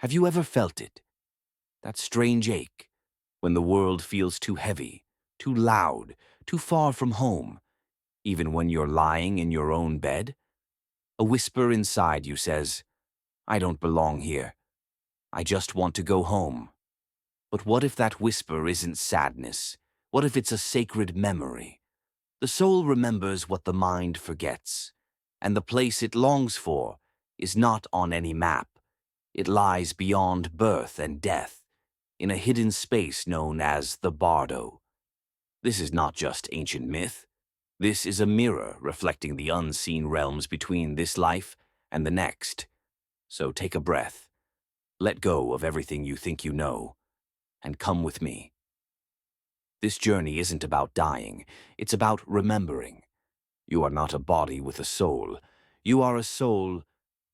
Have you ever felt it? That strange ache, when the world feels too heavy, too loud, too far from home, even when you're lying in your own bed? A whisper inside you says, I don't belong here. I just want to go home. But what if that whisper isn't sadness? What if it's a sacred memory? The soul remembers what the mind forgets, and the place it longs for is not on any map. It lies beyond birth and death, in a hidden space known as the Bardo. This is not just ancient myth. This is a mirror reflecting the unseen realms between this life and the next. So take a breath, let go of everything you think you know, and come with me. This journey isn't about dying, it's about remembering. You are not a body with a soul. You are a soul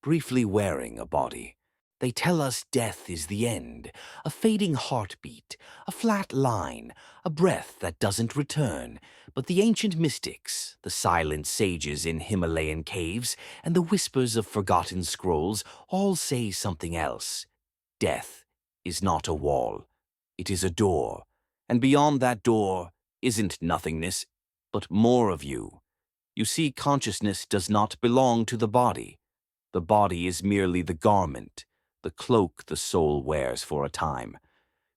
briefly wearing a body. They tell us death is the end, a fading heartbeat, a flat line, a breath that doesn't return. But the ancient mystics, the silent sages in Himalayan caves, and the whispers of forgotten scrolls all say something else. Death is not a wall, it is a door. And beyond that door isn't nothingness, but more of you. You see, consciousness does not belong to the body. The body is merely the garment, the cloak the soul wears for a time.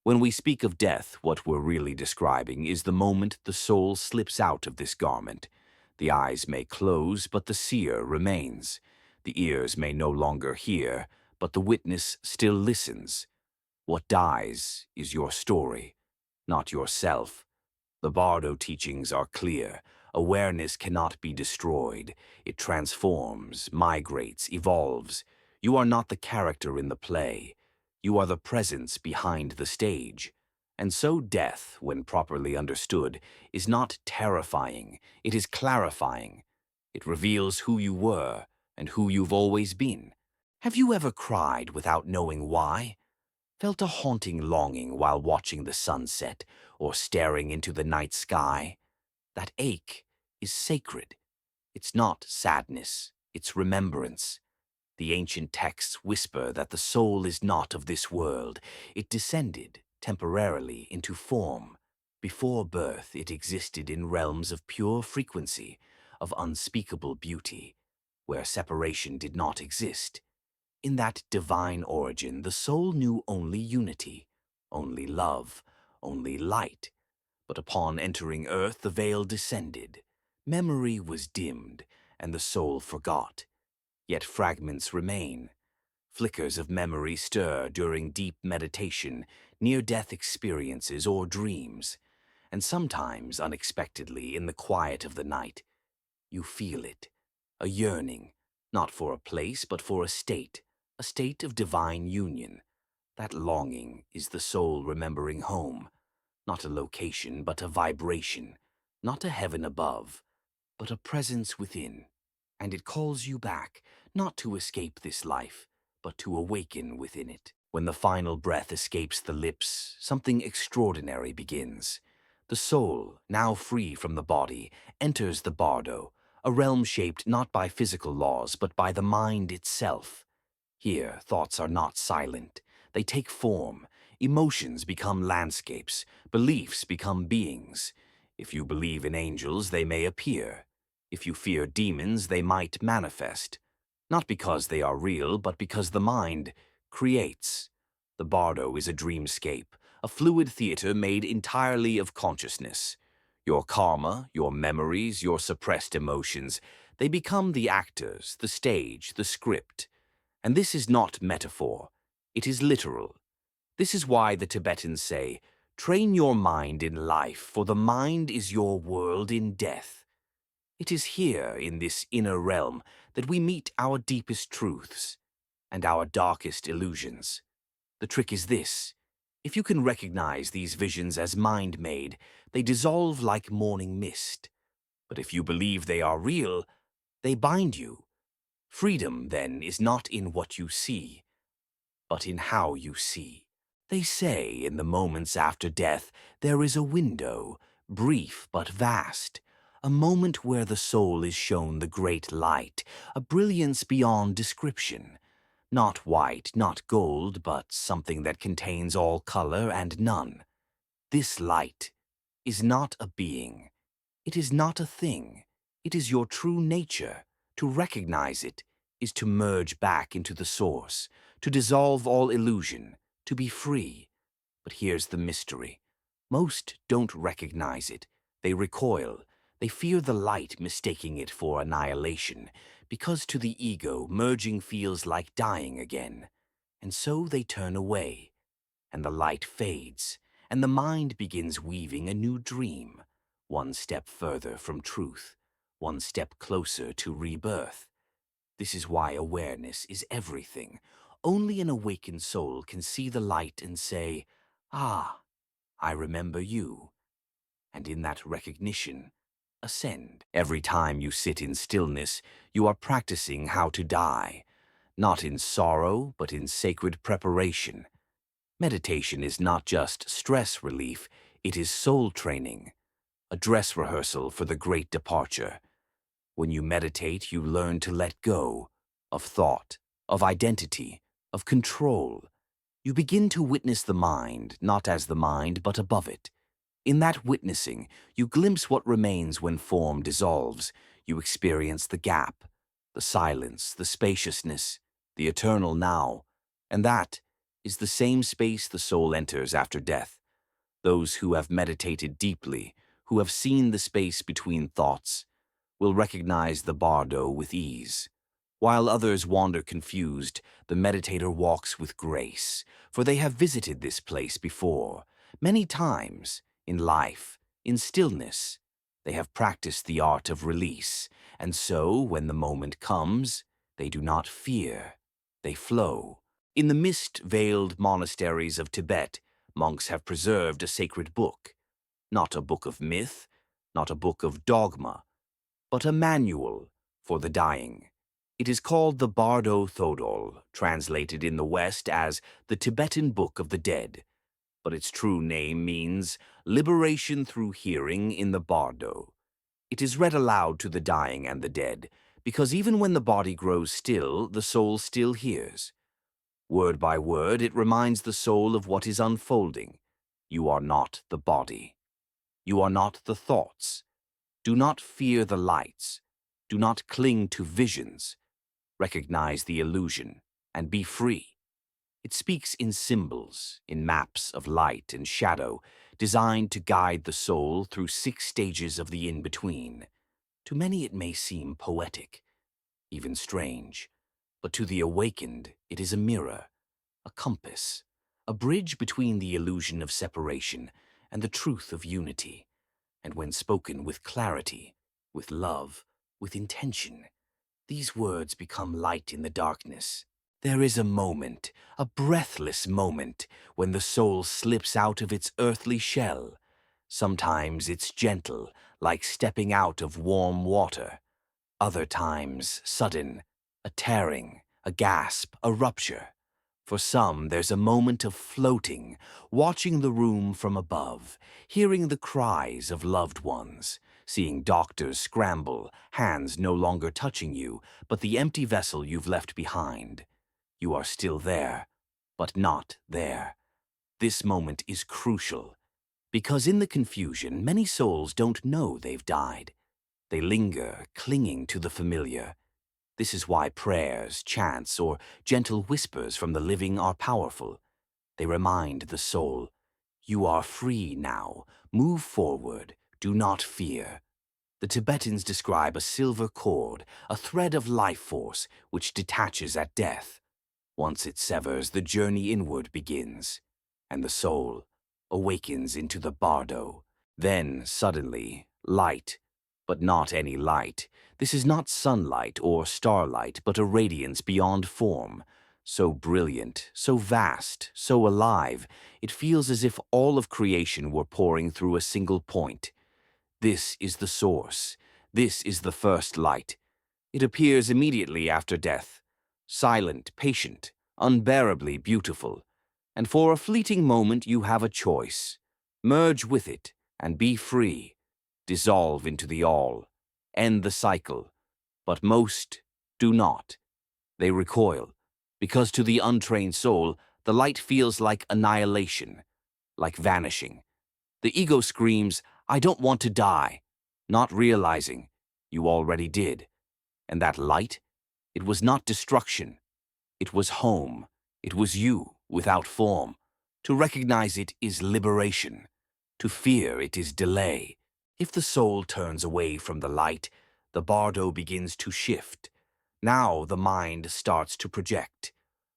When we speak of death, what we're really describing is the moment the soul slips out of this garment. The eyes may close, but the seer remains. The ears may no longer hear, but the witness still listens. What dies is your story, not yourself. The Bardo teachings are clear. Awareness cannot be destroyed. It transforms, migrates, evolves. You are not the character in the play. You are the presence behind the stage. And so death, when properly understood, is not terrifying. It is clarifying. It reveals who you were and who you've always been. Have you ever cried without knowing why? Felt a haunting longing while watching the sunset or staring into the night sky? That ache is sacred. It's not sadness, it's remembrance. The ancient texts whisper that the soul is not of this world. It descended, temporarily, into form. Before birth, it existed in realms of pure frequency, of unspeakable beauty, where separation did not exist. In that divine origin, the soul knew only unity, only love, only light. But upon entering earth, the veil descended. Memory was dimmed, and the soul forgot. Yet fragments remain. Flickers of memory stir during deep meditation, near-death experiences, or dreams. And sometimes, unexpectedly, in the quiet of the night, you feel it. A yearning, not for a place, but for a state of divine union. That longing is the soul remembering home. Not a location, but a vibration. Not a heaven above, but a presence within. And it calls you back, not to escape this life, but to awaken within it. When the final breath escapes the lips, something extraordinary begins. The soul, now free from the body, enters the Bardo, a realm shaped not by physical laws, but by the mind itself. Here, thoughts are not silent. They take form. Emotions become landscapes. Beliefs become beings. If you believe in angels, they may appear. If you fear demons, they might manifest. Not because they are real, but because the mind creates. The Bardo is a dreamscape, a fluid theater made entirely of consciousness. Your karma, your memories, your suppressed emotions, they become the actors, the stage, the script. And this is not metaphor. It is literal. This is why the Tibetans say, train your mind in life, for the mind is your world in death. It is here, in this inner realm, that we meet our deepest truths and our darkest illusions. The trick is this. If you can recognize these visions as mind-made, they dissolve like morning mist. But if you believe they are real, they bind you. Freedom, then, is not in what you see, but in how you see. They say in the moments after death, there is a window, brief but vast, a moment where the soul is shown the great light, a brilliance beyond description. Not white, not gold, but something that contains all color and none. This light is not a being. It is not a thing. It is your true nature. To recognize it is to merge back into the source, to dissolve all illusion, to be free. But here's the mystery. Most don't recognize it. They recoil. They fear the light, mistaking it for annihilation, because to the ego, merging feels like dying again. And so they turn away, and the light fades, and the mind begins weaving a new dream, one step further from truth, one step closer to rebirth. This is why awareness is everything. Only an awakened soul can see the light and say, "Ah, I remember you." And in that recognition, ascend. Every time you sit in stillness, you are practicing how to die, not in sorrow, but in sacred preparation. Meditation is not just stress relief, it is soul training, a dress rehearsal for the great departure. When you meditate, you learn to let go of thought, of identity, of control. You begin to witness the mind, not as the mind, but above it. In that witnessing, you glimpse what remains when form dissolves. You experience the gap, the silence, the spaciousness, the eternal now. And that is the same space the soul enters after death. Those who have meditated deeply, who have seen the space between thoughts, will recognize the Bardo with ease. While others wander confused, the meditator walks with grace, for they have visited this place before, many times, in life, in stillness. They have practiced the art of release, and so, when the moment comes, they do not fear, they flow. In the mist-veiled monasteries of Tibet, monks have preserved a sacred book, not a book of myth, not a book of dogma, but a manual for the dying. It is called the Bardo Thodol, translated in the West as the Tibetan Book of the Dead, but its true name means liberation through hearing in the Bardo. It is read aloud to the dying and the dead, because even when the body grows still, the soul still hears. Word by word, it reminds the soul of what is unfolding. You are not the body. You are not the thoughts. Do not fear the lights. Do not cling to visions. Recognize the illusion and be free. It speaks in symbols, in maps of light and shadow, designed to guide the soul through 6 stages of the in-between. To many it may seem poetic, even strange, but to the awakened it is a mirror, a compass, a bridge between the illusion of separation and the truth of unity. And when spoken with clarity, with love, with intention, these words become light in the darkness. There is a moment, a breathless moment, when the soul slips out of its earthly shell. Sometimes it's gentle, like stepping out of warm water. Other times, sudden, a tearing, a gasp, a rupture. For some, there's a moment of floating, watching the room from above, hearing the cries of loved ones, seeing doctors scramble, hands no longer touching you, but the empty vessel you've left behind. You are still there, but not there. This moment is crucial, because in the confusion, many souls don't know they've died. They linger, clinging to the familiar. This is why prayers, chants, or gentle whispers from the living are powerful. They remind the soul, you are free now, move forward, do not fear. The Tibetans describe a silver cord, a thread of life force, which detaches at death. Once it severs, the journey inward begins, and the soul awakens into the Bardo. Then, suddenly, light, but not any light. This is not sunlight or starlight, but a radiance beyond form. So brilliant, so vast, so alive, it feels as if all of creation were pouring through a single point. This is the source. This is the first light. It appears immediately after death, silent, patient, unbearably beautiful. And for a fleeting moment you have a choice. Merge with it and be free. Dissolve into the all. End the cycle. But most do not. They recoil. Because to the untrained soul, the light feels like annihilation, like vanishing. The ego screams, "I don't want to die," not realizing you already did. And that light, it was not destruction. It was home. It was you, without form. To recognize it is liberation. To fear it is delay. If the soul turns away from the light, the bardo begins to shift. Now the mind starts to project.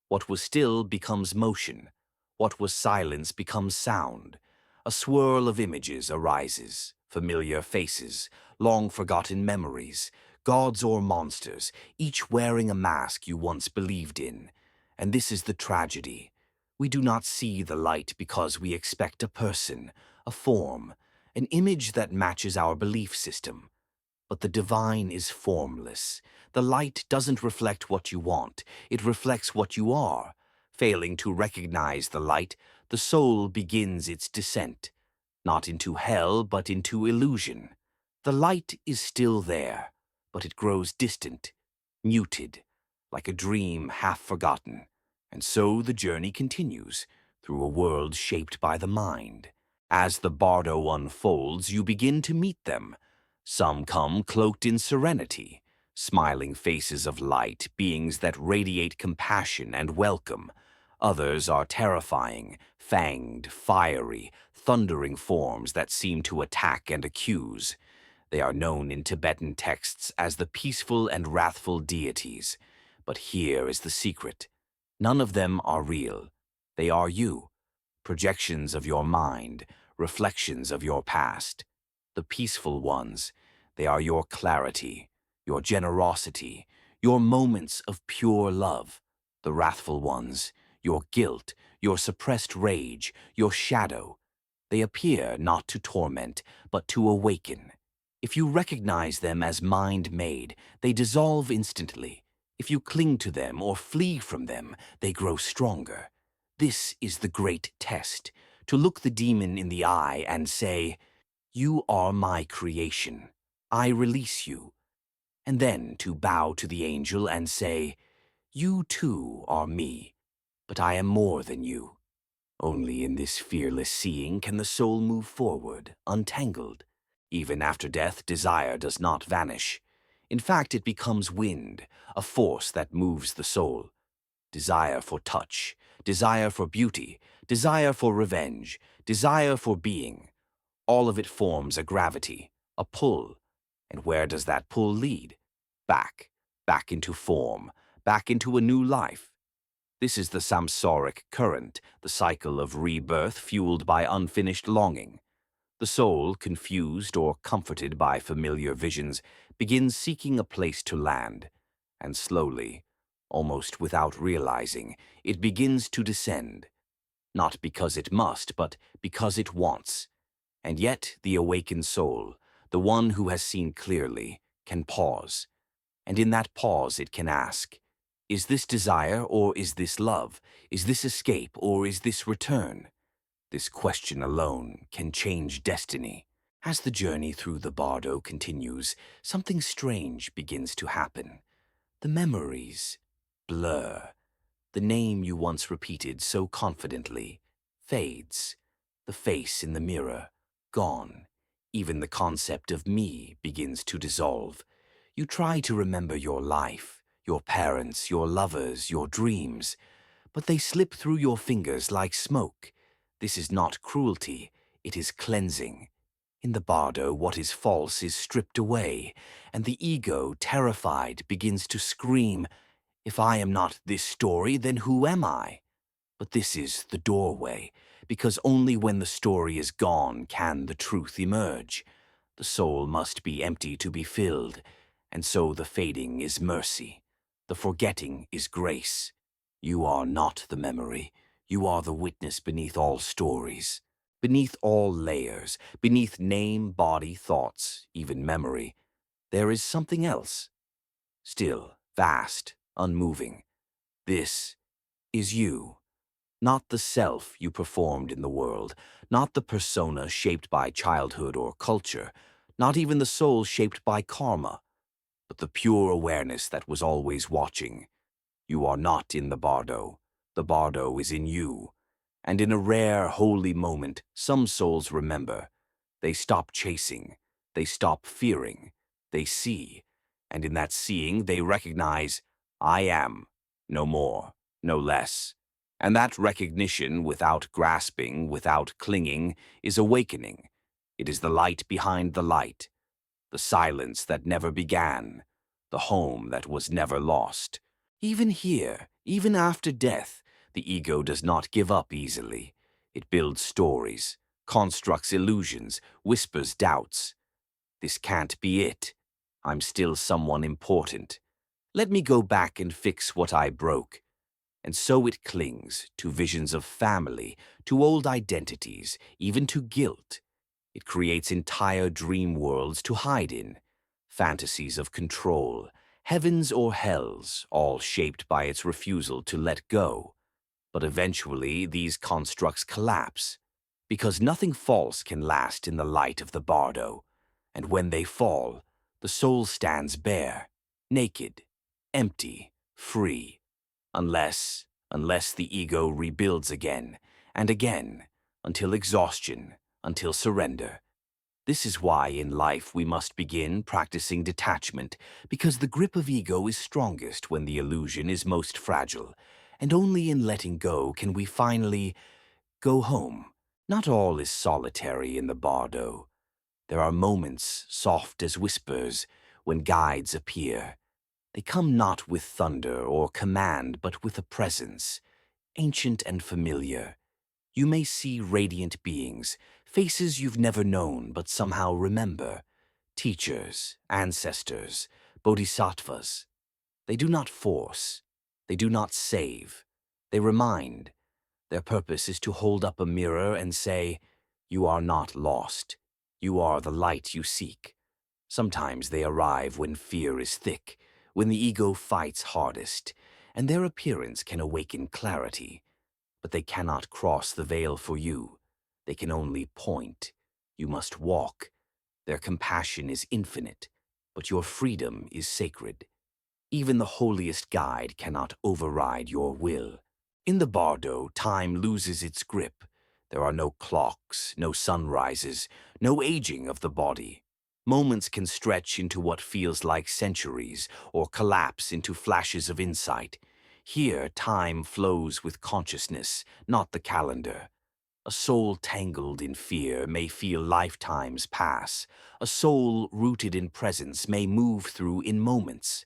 What was still becomes motion. What was silence becomes sound. A swirl of images arises, familiar faces, long-forgotten memories, gods or monsters, each wearing a mask you once believed in. And this is the tragedy. We do not see the light because we expect a person, a form, an image that matches our belief system. But the divine is formless. The light doesn't reflect what you want. It reflects what you are. Failing to recognize the light, the soul begins its descent, not into hell, but into illusion. The light is still there, but it grows distant, muted, like a dream half forgotten. And so the journey continues, through a world shaped by the mind. As the bardo unfolds, you begin to meet them. Some come cloaked in serenity, smiling faces of light, beings that radiate compassion and welcome. Others are terrifying, fanged, fiery, thundering forms that seem to attack and accuse. They are known in Tibetan texts as the peaceful and wrathful deities. But here is the secret. None of them are real. They are you, projections of your mind, reflections of your past. The peaceful ones, they are your clarity, your generosity, your moments of pure love. The wrathful ones, your guilt, your suppressed rage, your shadow. They appear not to torment, but to awaken. If you recognize them as mind-made, they dissolve instantly. If you cling to them or flee from them, they grow stronger. This is the great test, to look the demon in the eye and say, "You are my creation. I release you." And then to bow to the angel and say, "You too are me, but I am more than you." Only in this fearless seeing can the soul move forward, untangled. Even after death, desire does not vanish. In fact, it becomes wind, a force that moves the soul. Desire for touch, desire for beauty, desire for revenge, desire for being. All of it forms a gravity, a pull. And where does that pull lead? Back, back into form, back into a new life. This is the samsaric current, the cycle of rebirth fueled by unfinished longing. The soul, confused or comforted by familiar visions, begins seeking a place to land. And slowly, almost without realizing, it begins to descend. Not because it must, but because it wants. And yet the awakened soul, the one who has seen clearly, can pause. And in that pause it can ask, is this desire or is this love? Is this escape or is this return? This question alone can change destiny. As the journey through the bardo continues, something strange begins to happen. The memories blur. The name you once repeated so confidently fades. The face in the mirror, gone. Even the concept of me begins to dissolve. You try to remember your life, your parents, your lovers, your dreams, but they slip through your fingers like smoke. This is not cruelty, it is cleansing. In the bardo, what is false is stripped away, and the ego, terrified, begins to scream, "If I am not this story, then who am I?" But this is the doorway, because only when the story is gone can the truth emerge. The soul must be empty to be filled, and so the fading is mercy. The forgetting is grace. You are not the memory. You are the witness beneath all stories. Beneath all layers, beneath name, body, thoughts, even memory, there is something else. Still, vast, unmoving. This is you. Not the self you performed in the world, not the persona shaped by childhood or culture, not even the soul shaped by karma, but the pure awareness that was always watching. You are not in the Bardo. The Bardo is in you. And in a rare, holy moment, some souls remember. They stop chasing. They stop fearing. They see. And in that seeing, they recognize, I am. No more. No less. And that recognition, without grasping, without clinging, is awakening. It is the light behind the light. The silence that never began. The home that was never lost. Even here, even after death, the ego does not give up easily. It builds stories, constructs illusions, whispers doubts. This can't be it. I'm still someone important. Let me go back and fix what I broke. And so it clings to visions of family, to old identities, even to guilt. It creates entire dream worlds to hide in, fantasies of control, heavens or hells, all shaped by its refusal to let go. But eventually, these constructs collapse, because nothing false can last in the light of the Bardo. And when they fall, the soul stands bare, naked, empty, free, unless the ego rebuilds again and again, until exhaustion, until surrender. This is why in life we must begin practicing detachment, because the grip of ego is strongest when the illusion is most fragile, and only in letting go can we finally go home. Not all is solitary in the Bardo. There are moments, soft as whispers, when guides appear. They come not with thunder or command, but with a presence, ancient and familiar. You may see radiant beings, faces you've never known but somehow remember. Teachers, ancestors, bodhisattvas. They do not force. They do not save. They remind. Their purpose is to hold up a mirror and say, you are not lost. You are the light you seek. Sometimes they arrive when fear is thick, when the ego fights hardest, and their appearance can awaken clarity. But they cannot cross the veil for you. They can only point. You must walk. Their compassion is infinite, but your freedom is sacred. Even the holiest guide cannot override your will. In the Bardo, time loses its grip. There are no clocks, no sunrises, no aging of the body. Moments can stretch into what feels like centuries or collapse into flashes of insight. Here, time flows with consciousness, not the calendar. A soul tangled in fear may feel lifetimes pass. A soul rooted in presence may move through in moments.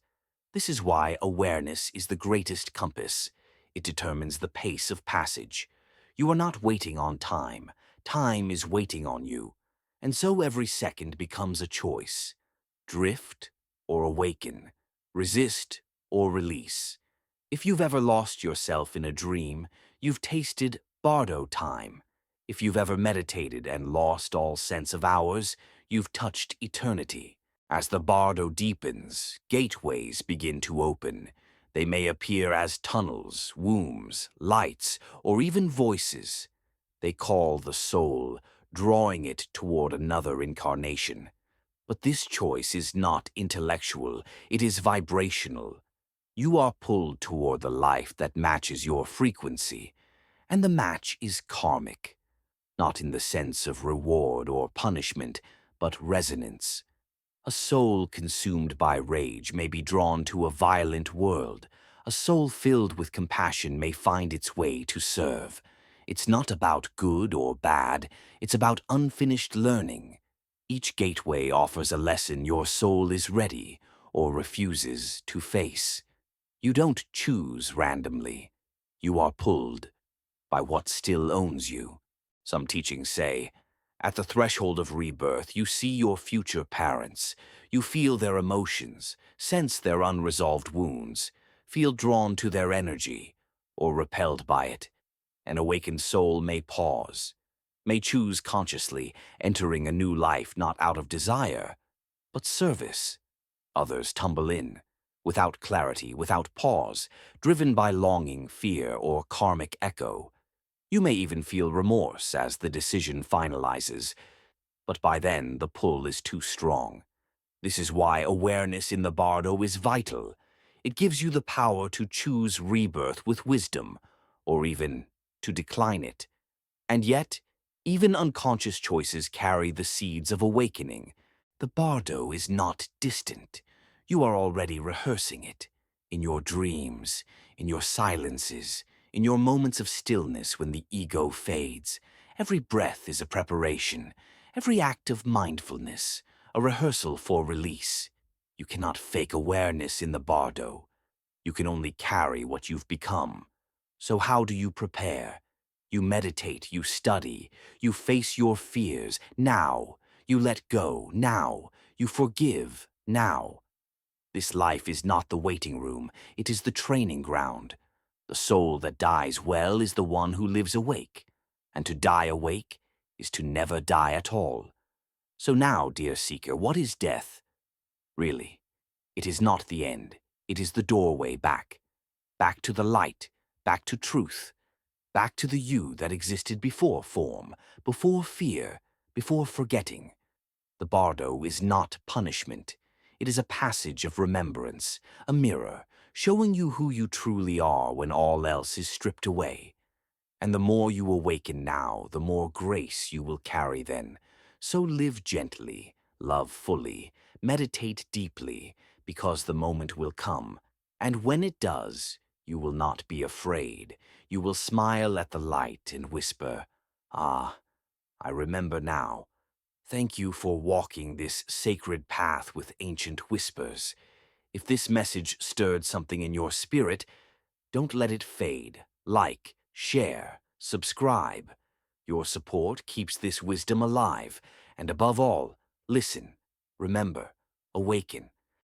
This is why awareness is the greatest compass. It determines the pace of passage. You are not waiting on time. Time is waiting on you. And so every second becomes a choice. Drift or awaken. Resist or release. If you've ever lost yourself in a dream, you've tasted Bardo time. If you've ever meditated and lost all sense of hours, you've touched eternity. As the Bardo deepens, gateways begin to open. They may appear as tunnels, wombs, lights, or even voices. They call the soul, drawing it toward another incarnation. But this choice is not intellectual, it is vibrational. You are pulled toward the life that matches your frequency, and the match is karmic, not in the sense of reward or punishment, but resonance. A soul consumed by rage may be drawn to a violent world. A soul filled with compassion may find its way to serve. It's not about good or bad, it's about unfinished learning. Each gateway offers a lesson your soul is ready or refuses to face. You don't choose randomly. You are pulled by what still owns you. Some teachings say, at the threshold of rebirth, you see your future parents. You feel their emotions, sense their unresolved wounds, feel drawn to their energy, or repelled by it. An awakened soul may pause, may choose consciously, entering a new life not out of desire, but service. Others tumble in, without clarity, without pause, driven by longing, fear, or karmic echo. You may even feel remorse as the decision finalizes, but by then the pull is too strong. This is why awareness in the Bardo is vital. It gives you the power to choose rebirth with wisdom, or even to decline it. And yet, even unconscious choices carry the seeds of awakening. The Bardo is not distant. You are already rehearsing it. In your dreams, in your silences, in your moments of stillness when the ego fades. Every breath is a preparation, every act of mindfulness, a rehearsal for release. You cannot fake awareness in the Bardo. You can only carry what you've become. So how do you prepare? You meditate, you study, you face your fears, now. You let go, now. You forgive, now. This life is not the waiting room, it is the training ground. The soul that dies well is the one who lives awake, and to die awake is to never die at all. So now, dear seeker, what is death? Really, it is not the end, it is the doorway back. Back to the light, back to truth, back to the you that existed before form, before fear, before forgetting. The Bardo is not punishment. It is a passage of remembrance, a mirror, showing you who you truly are when all else is stripped away. And the more you awaken now, the more grace you will carry then. So live gently, love fully, meditate deeply, because the moment will come. And when it does, you will not be afraid. You will smile at the light and whisper, "Ah, I remember now. Thank you for walking this sacred path with ancient whispers. If this message stirred something in your spirit, don't let it fade. Like, share, subscribe. Your support keeps this wisdom alive. And above all, listen, remember, awaken.